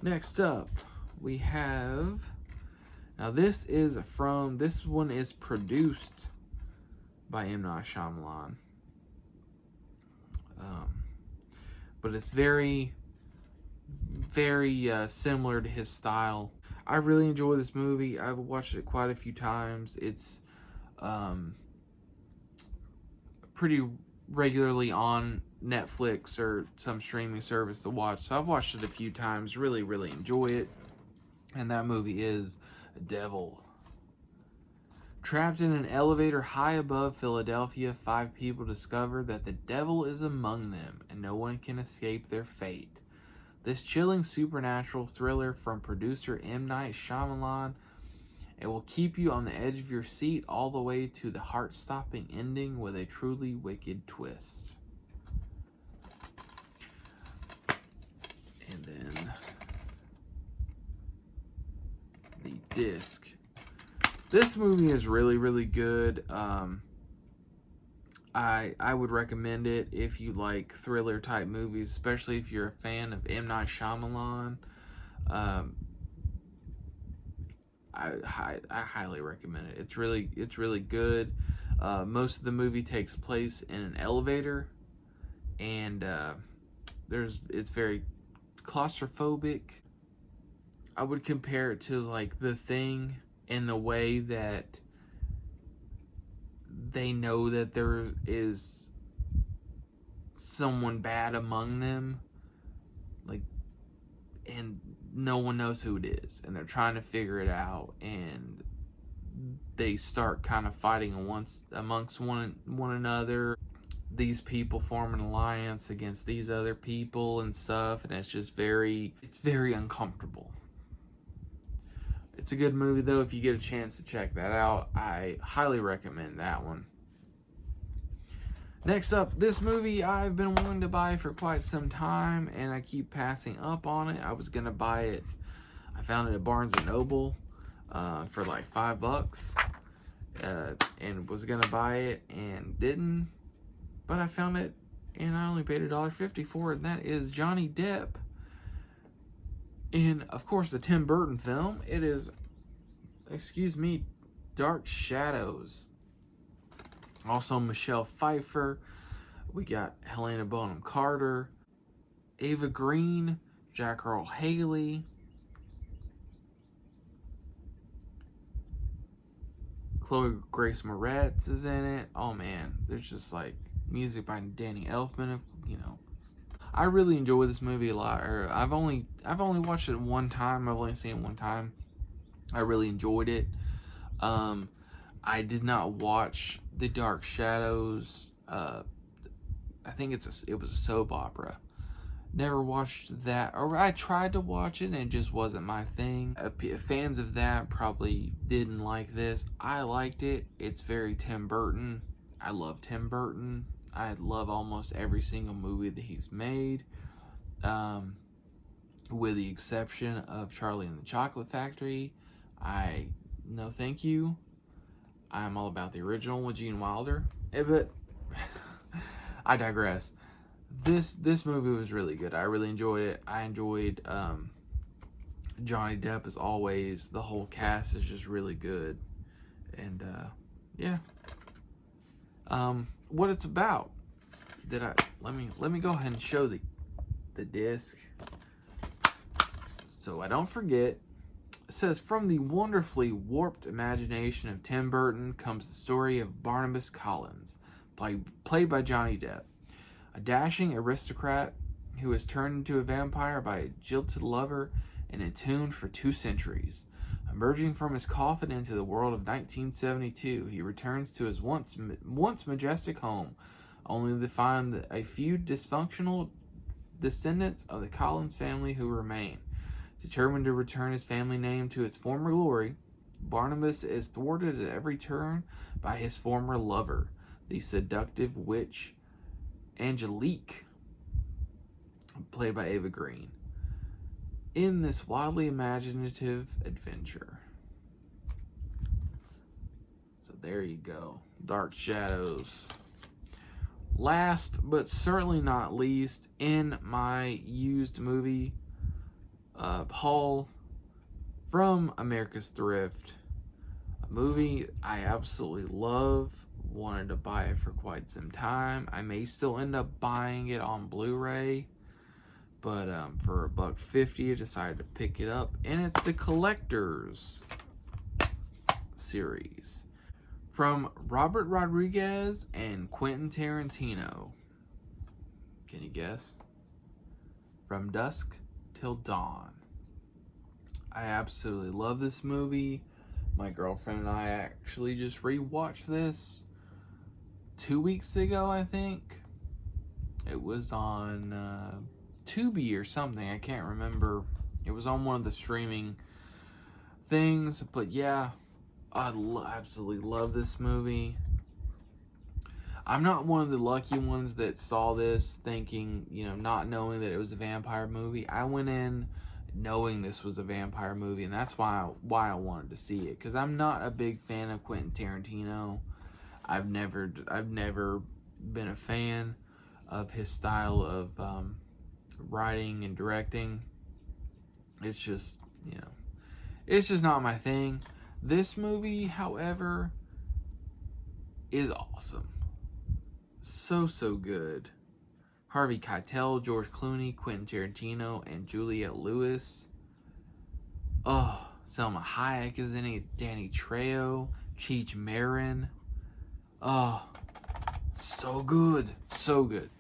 Next up, we have... Now this one is produced by M. Night Shyamalan. But it's very, very similar to his style. I really enjoy this movie. I've watched it quite a few times. It's pretty regularly on Netflix or some streaming service to watch. So I've watched it a few times. Really, really enjoy it. And that movie is Devil. Trapped in an elevator high above Philadelphia, 5 people discover that the devil is among them and no one can escape their fate. This chilling supernatural thriller from producer M. Night Shyamalan, it will keep you on the edge of your seat all the way to the heart-stopping ending with a truly wicked twist. And then the disc. This movie is really, really good. I would recommend it if you like thriller type movies, especially if you're a fan of M. Night Shyamalan. I highly recommend it. It's really good. Most of the movie takes place in an elevator, and it's very claustrophobic. I would compare it to like The Thing in the way that they know that there is someone bad among them, like, and no one knows who it is, and they're trying to figure it out, and they start kind of fighting amongst one another. These people form an alliance against these other people and stuff, and it's very uncomfortable. It's a good movie, though. If you get a chance to check that out, I highly recommend that one. Next up, this movie I've been wanting to buy for quite some time, and I keep passing up on it. I was going to buy it. I found it at Barnes & Noble for like $5, and was going to buy it and didn't. But I found it, and I only paid $1.50 for it, and that is Johnny Depp in, of course, the Tim Burton film. It is, Dark Shadows. Also Michelle Pfeiffer. We got Helena Bonham Carter, Ava Green, Jack Earl Haley, Chloe Grace Moretz is in it. Oh man, there's just like music by Danny Elfman, I really enjoy this movie a lot. I've only watched it one time. I've only seen it one time. I really enjoyed it. I did not watch The Dark Shadows. I think it was a soap opera. Never watched that, or I tried to watch it and it just wasn't my thing. Fans of that probably didn't like this. I liked it. It's very Tim Burton. I love Tim Burton. I love almost every single movie that he's made, with the exception of Charlie and the Chocolate Factory. No thank you. I'm all about the original with Gene Wilder. But I digress. This movie was really good. I really enjoyed it. I enjoyed Johnny Depp as always. The whole cast is just really good. And yeah. What it's about. Let me go ahead and show the disc so I don't forget. It says, from the wonderfully warped imagination of Tim Burton comes the story of Barnabas Collins, played by Johnny Depp, a dashing aristocrat who is turned into a vampire by a jilted lover and entombed for 2 centuries. Emerging from his coffin into the world of 1972, he returns to his once majestic home, only to find a few dysfunctional descendants of the Collins family who remain. Determined to return his family name to its former glory, Barnabas is thwarted at every turn by his former lover, the seductive witch Angelique, played by Ava Green, in this wildly imaginative adventure. So there you go. Dark Shadows. Last but certainly not least, in my used movie haul from America's Thrift. A movie I absolutely love. Wanted to buy it for quite some time. I may still end up buying it on Blu-ray, but for $1.50 I decided to pick it up, and it's the Collectors series from Robert Rodriguez and Quentin Tarantino. Can you guess? From Dusk Till Dawn. I absolutely love this movie. My girlfriend and I actually just rewatched this 2 weeks ago, I think. It was on Tubi or something. I can't remember. It was on one of the streaming things. But yeah, I absolutely love this movie. I'm not one of the lucky ones that saw this thinking, not knowing that it was a vampire movie. I went in knowing this was a vampire movie, and that's why I wanted to see it, because I'm not a big fan of Quentin Tarantino. I've never been a fan of his style of writing and directing. It's just, it's just not my thing. This movie, however, is awesome. So good. Harvey Keitel, George Clooney, Quentin Tarantino, and Juliette Lewis. Oh, Selma Hayek is in it. Danny Trejo, Cheech Marin. Oh, so good. So good.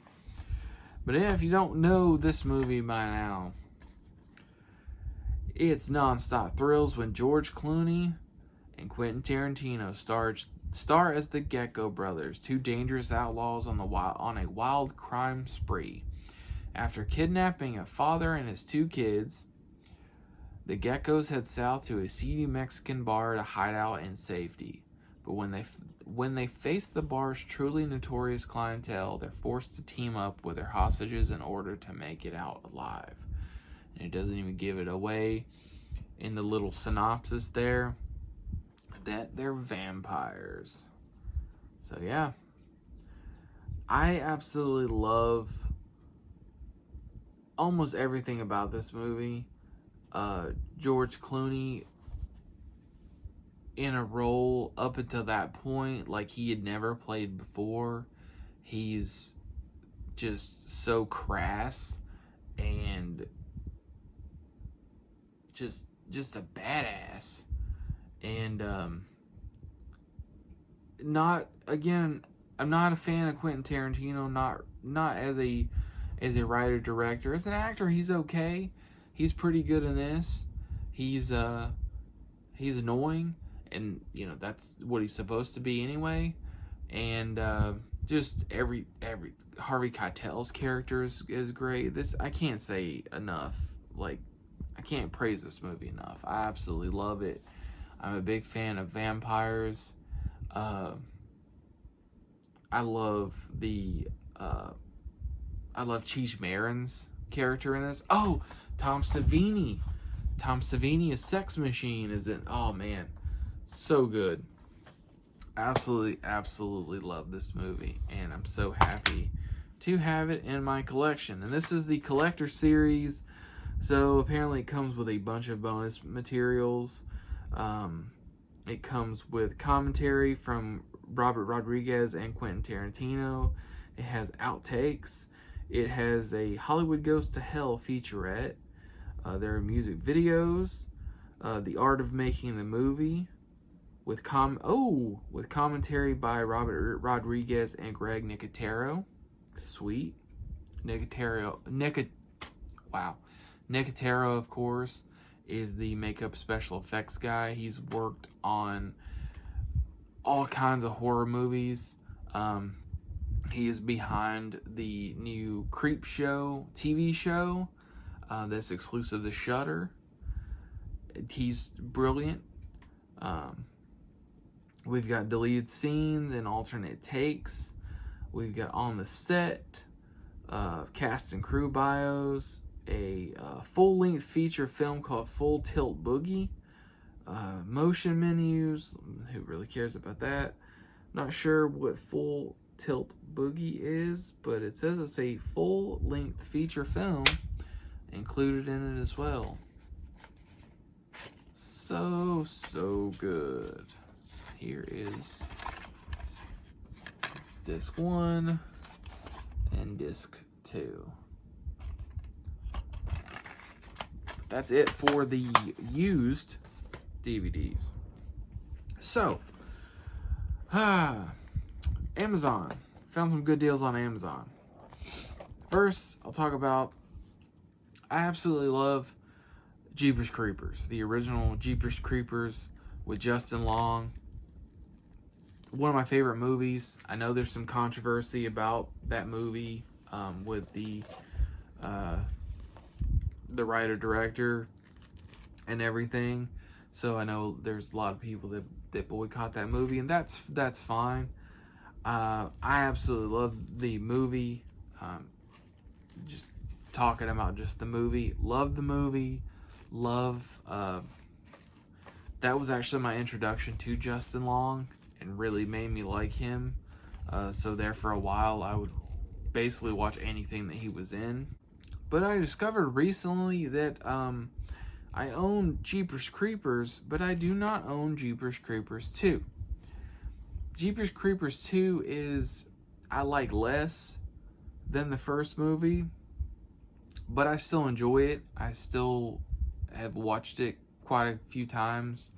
But yeah, if you don't know this movie by now, it's nonstop thrills when George Clooney and Quentin Tarantino star as the Gecko brothers, two dangerous outlaws on a wild crime spree. After kidnapping a father and his two kids, the Geckos head south to a seedy Mexican bar to hide out in safety. But when they face the bar's truly notorious clientele, they're forced to team up with their hostages in order to make it out alive. And it doesn't even give it away in the little synopsis there that they're vampires. So yeah, I absolutely love almost everything about this movie. George Clooney in a role up until that point like he had never played before. He's just so crass and just a badass. And I'm not a fan of Quentin Tarantino, not as a writer director. As an actor, he's okay. He's pretty good in this. He's annoying, and that's what he's supposed to be anyway. And just every Harvey Keitel's character is great. I can't say enough. Like, I can't praise this movie enough. I absolutely love it. I'm a big fan of vampires. I love Cheech Marin's character in this. Oh, Tom Savini. Tom Savini, a sex machine, is in. Oh man, so good. Absolutely love this movie, and I'm so happy to have it in my collection. And this is the Collector series, so apparently it comes with a bunch of bonus materials. It comes with commentary from Robert Rodriguez and Quentin Tarantino. It has outtakes. It has a Hollywood Goes to Hell featurette. There are music videos. The Art of Making the Movie. With commentary by Robert Rodriguez and Greg Nicotero. Sweet. Nicotero, of course, is the makeup special effects guy. He's worked on all kinds of horror movies. He is behind the new Creep Show TV show that's exclusive to Shudder. He's brilliant. We've got deleted scenes and alternate takes. We've got on the set, cast and crew bios, a full-length feature film called Full Tilt Boogie, motion menus. Who really cares about that? Not sure what Full Tilt Boogie is, but it says it's a full-length feature film included in it as well. so good. Here is disc 1 and disc 2. That's it for the used DVDs. So, Amazon. Found some good deals on Amazon. First, I'll talk about, I absolutely love Jeepers Creepers. The original Jeepers Creepers with Justin Long. One of my favorite movies. I know there's some controversy about that movie with the writer-director and everything. So I know there's a lot of people that boycott that movie, and that's fine. I absolutely love the movie. Just talking about just the movie. Love the movie. Love. That was actually my introduction to Justin Long and really made me like him. So there for a while, I would basically watch anything that he was in. But I discovered recently that I own Jeepers Creepers, but I do not own Jeepers Creepers 2. Jeepers Creepers 2 is, I like less than the first movie, but I still enjoy it. I still have watched it quite a few times,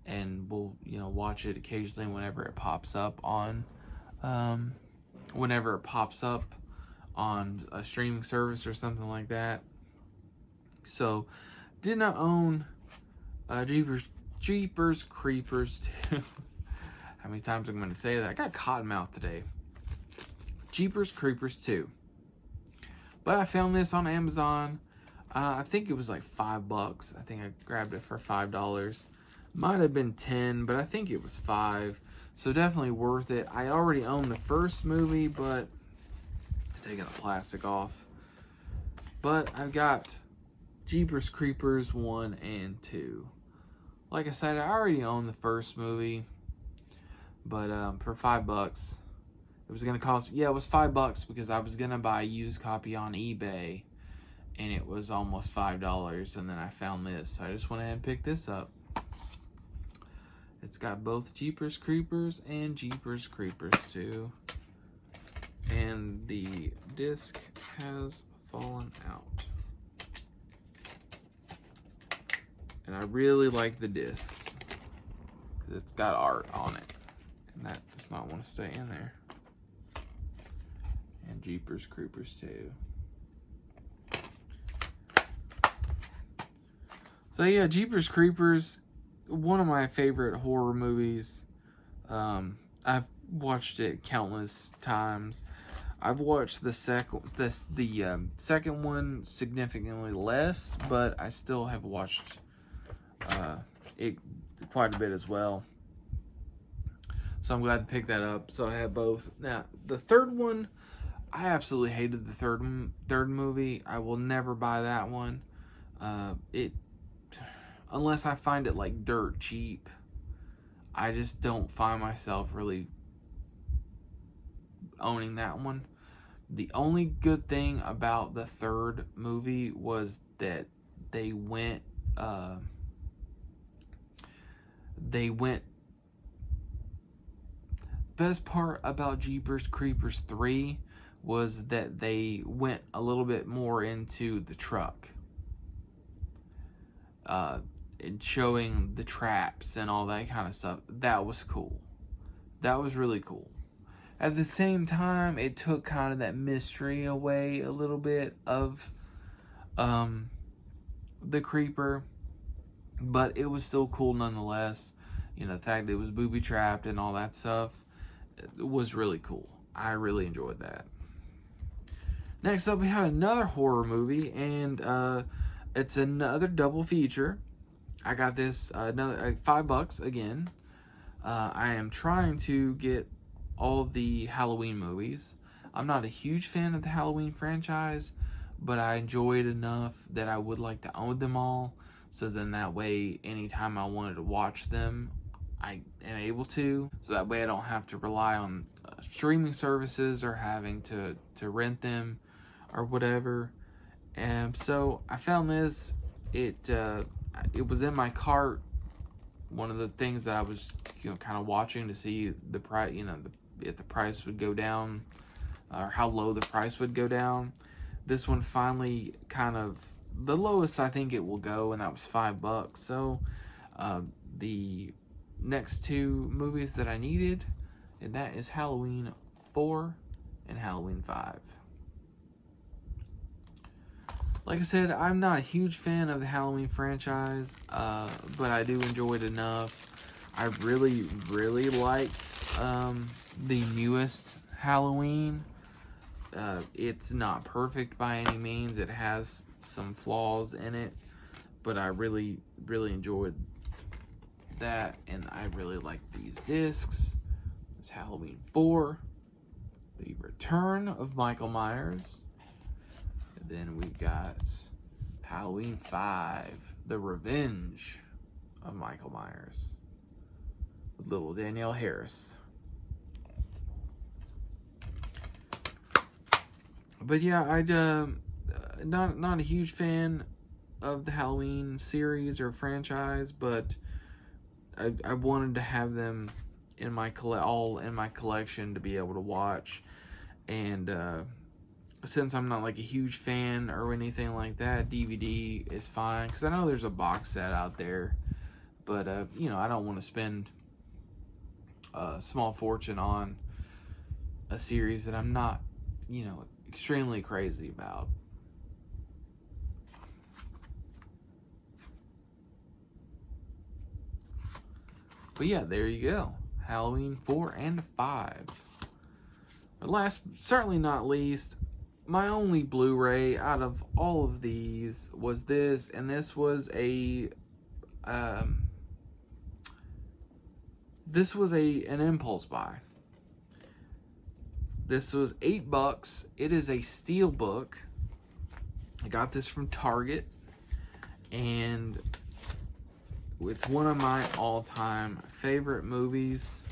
and will watch it occasionally whenever it pops up on a streaming service or something like that. So, did not own Jeepers Creepers 2. How many times am I going to say that? I got cotton mouth today. Jeepers Creepers 2. But I found this on Amazon. I think it was like $5. I think I grabbed it for $5. Might have been 10, but I think it was 5. So definitely worth it. I already own the first movie, but I'm taking the plastic off. But I've got Jeepers Creepers 1 and 2. Like I said, I already own the first movie, but for $5, it was gonna cost. Yeah, it was $5 because I was gonna buy a used copy on eBay, and it was almost $5. And then I found this, so I just went ahead and picked this up. It's got both Jeepers Creepers and Jeepers Creepers 2, and the disc has fallen out. And I really like the discs because it's got art on it, and that does not want to stay in there. And Jeepers Creepers 2. So yeah, Jeepers Creepers, one of my favorite horror movies. I've watched it countless times. I've watched the second one significantly less, but I still have watched it quite a bit as well. So I'm glad to pick that up. So I have both. Now, the third one, I absolutely hated the third movie. I will never buy that one. Unless I find it like dirt cheap. I just don't find myself really owning that one. The only good thing about the third movie was that they went best part about Jeepers Creepers 3 was that they went a little bit more into the truck. And showing the traps and all that kind of stuff. That was cool. That was really cool. At the same time, it took kind of that mystery away a little bit of the creeper, but it was still cool nonetheless. The fact that it was booby trapped and all that stuff, it was really cool. I really enjoyed that. Next up, we have another horror movie, and it's another double feature. I got this another $5 again. I am trying to get all of the Halloween movies. I'm not a huge fan of the Halloween franchise, but I enjoy it enough that I would like to own them all. So then that way, anytime I wanted to watch them, I am able to. So that way I don't have to rely on streaming services or having to rent them or whatever. And so I found this. It was in my cart one of the things that I was, kind of watching to see the price, if the price would go down, or how low the price would go down. This one finally kind of, the lowest I think it will go, and that was $5. So the next two movies that I needed, and that is Halloween 4 and Halloween 5. Like I said, I'm not a huge fan of the Halloween franchise, but I do enjoy it enough. I really, really liked the newest Halloween. It's not perfect by any means. It has some flaws in it, but I really, really enjoyed that, and I really like these discs. It's Halloween 4, The Return of Michael Myers. Then we've got Halloween 5, The Revenge of Michael Myers, with little Danielle Harris. But yeah, I'd not a huge fan of the Halloween series or franchise, but I wanted to have them in my all in my collection to be able to watch, and since I'm not like a huge fan or anything like that, DVD is fine, because I know there's a box set out there, but I don't want to spend a small fortune on a series that I'm not, extremely crazy about. But yeah, there you go. Halloween 4 and 5. But last, certainly not least, my only Blu-ray out of all of these was this, and this was an impulse buy. This was $8. It is a steel book. I got this from Target, and it's one of my all-time favorite movies,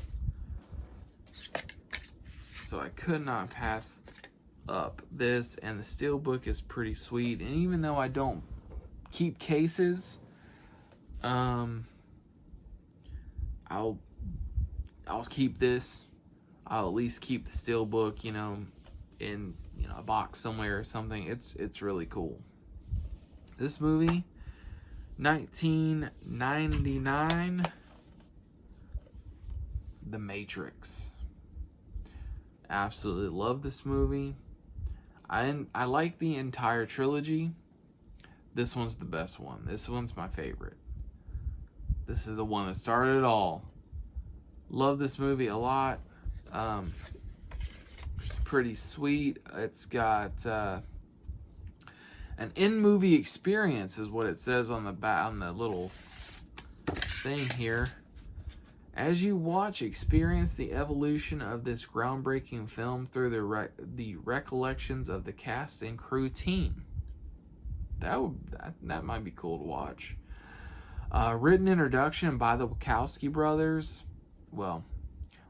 so I could not pass up this, and the steelbook is pretty sweet. And even though I don't keep cases, I'll keep this. I'll at least keep the steelbook, in a box somewhere or something. It's really cool. This movie, 1999, The Matrix. Absolutely love this movie. I like the entire trilogy. This one's the best one. This one's my favorite. This is the one that started it all. Love this movie a lot. It's pretty sweet. It's got an in-movie experience, is what it says on the little thing here. As you watch, experience the evolution of this groundbreaking film through the recollections of the cast and crew team. That might be cool to watch. Written introduction by the Wachowski brothers. Well,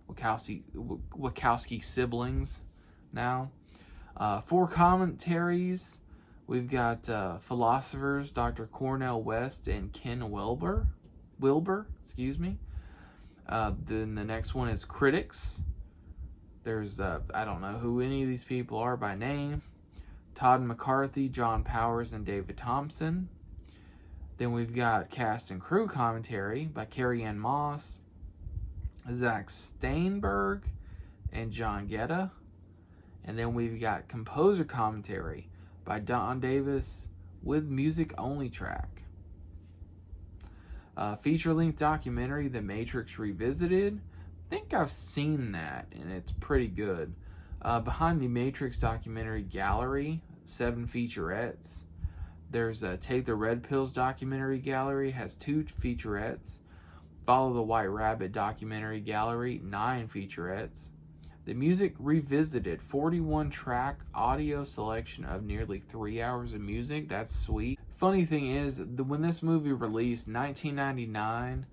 Wachowski siblings now. 4 commentaries. We've got philosophers Dr. Cornel West and Ken Wilber. Excuse me. Then the next one is critics. There's, I don't know who any of these people are by name. Todd McCarthy, John Powers, and David Thompson. Then we've got cast and crew commentary by Carrie Ann Moss, Zach Steinberg, and John Guetta. And then we've got composer commentary by Don Davis with music-only track. Feature-length documentary, The Matrix Revisited. I think I've seen that, and it's pretty good. Behind the Matrix documentary gallery, 7 featurettes. There's Take the Red Pills documentary gallery, has 2 featurettes. Follow the White Rabbit documentary gallery, 9 featurettes. The Music Revisited, 41-track audio selection of nearly 3 hours of music. That's sweet. Funny thing is, when this movie released, 1999,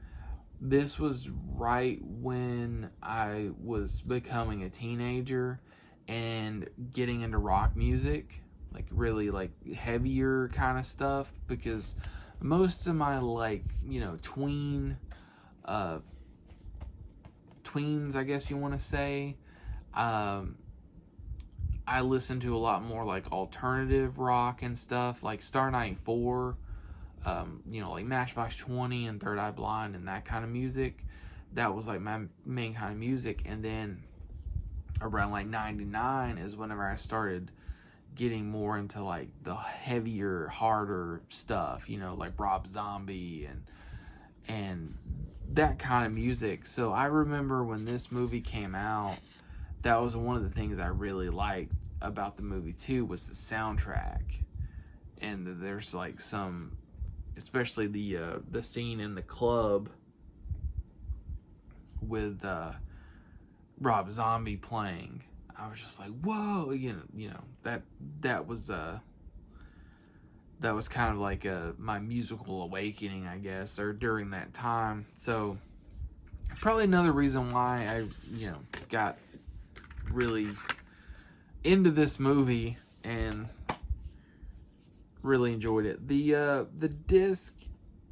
this was right when I was becoming a teenager and getting into rock music, like really like heavier kind of stuff, because most of my tween tweens, I guess you want to say. I listen to a lot more like alternative rock and stuff, like Star 94, like Matchbox 20 and Third Eye Blind and that kind of music. That was like my main kind of music. And then around like 99 is whenever I started getting more into like the heavier, harder stuff, like Rob Zombie and that kind of music. So I remember when this movie came out, that was one of the things I really liked about the movie too, was the soundtrack. And there's like some, especially the scene in the club with Rob Zombie playing. I was just like, whoa, that was kind of like my musical awakening, I guess, or during that time. So probably another reason why I got really into this movie and really enjoyed it. The disc,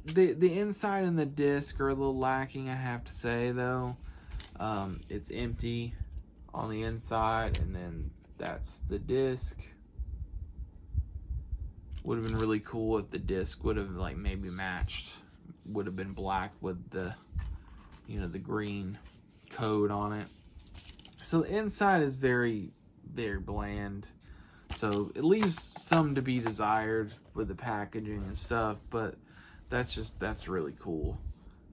the inside and the disc are a little lacking, I have to say, though. It's empty on the inside, and then that's the disc. Would have been really cool if the disc would have like maybe matched, would have been black with the the green code on it. So the inside is very, very bland, so it leaves some to be desired with the packaging and stuff, but that's really cool.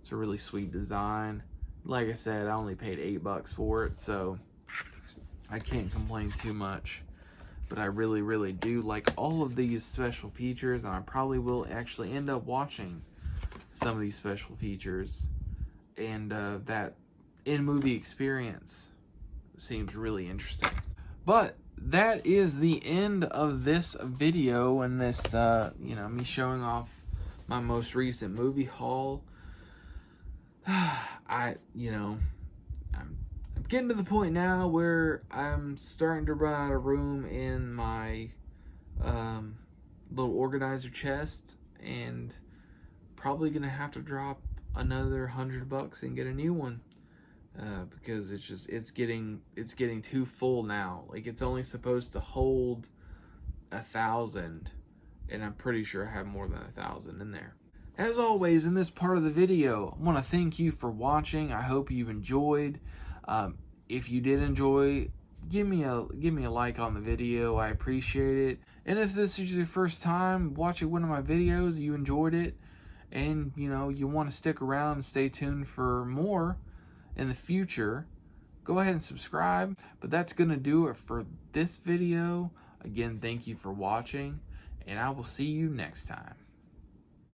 It's a really sweet design. Like I said, I only paid $8 for it, so I can't complain too much. But I really, really do like all of these special features, and I probably will actually end up watching some of these special features. And that in-movie experience seems really interesting. But that is the end of this video, and this, me showing off my most recent movie haul. I'm getting to the point now where I'm starting to run out of room in my little organizer chest, and probably gonna have to drop another $100 and get a new one, because it's getting too full now. Like, it's only supposed to hold 1,000, and I'm pretty sure I have more than 1,000 in there. As always, in this part of the video, I want to thank you for watching. I hope you've enjoyed. If you did enjoy, give me a like on the video. I appreciate it. And if this is your first time watching one of my videos, you enjoyed it, and you want to stick around and stay tuned for more in the future, go ahead and subscribe. But that's gonna do it for this video. Again, thank you for watching, and I will see you next time.